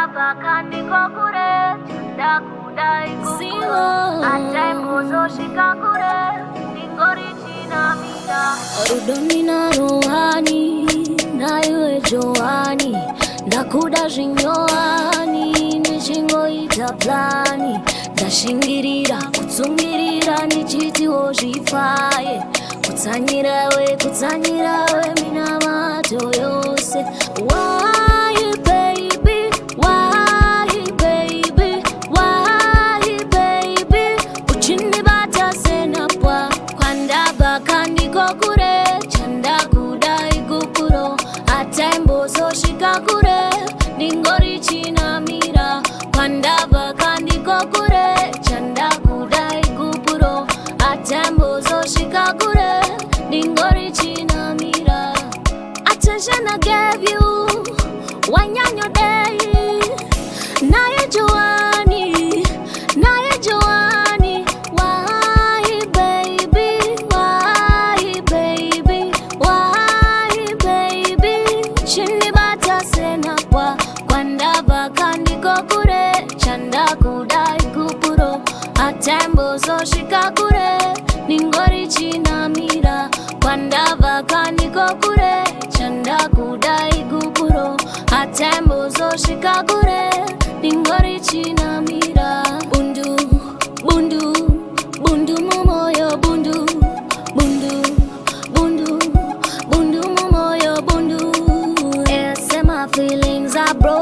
bakandiko kure ndakudai kukuro ataimbozoshika kure ndingori chinamira rudoni na ruhani naiwe Johani ndakuda zvinyohani nechingoita plani ndashingirira kutsungirira nichitiwo zvifaye kutsanyirawe mina mato yose. Why baby, why baby, why baby uchindibata senapwa kwandabva kandiko kure chandakudai kukuro ataimbozosvika kure ndingori chinamira kwandabva kandiko kure chandakudai kukuro ataimbozosvika kure ndingori chinamira. Attention I gave you wanyanyo day naye Johani why baby why baby why baby chinibata senapwa kwandabva kandiko kure chandakudai kupuro ataimbozosvika kure ndingori chinamira kwandabva kandiko kure chandakudai kupuro ataimbozosvika kure ndingori chinamira. Bundu bundu bundu mumoyo bundu bundu bundu bundu mumoyo bundu. Yes, my feelings are broken.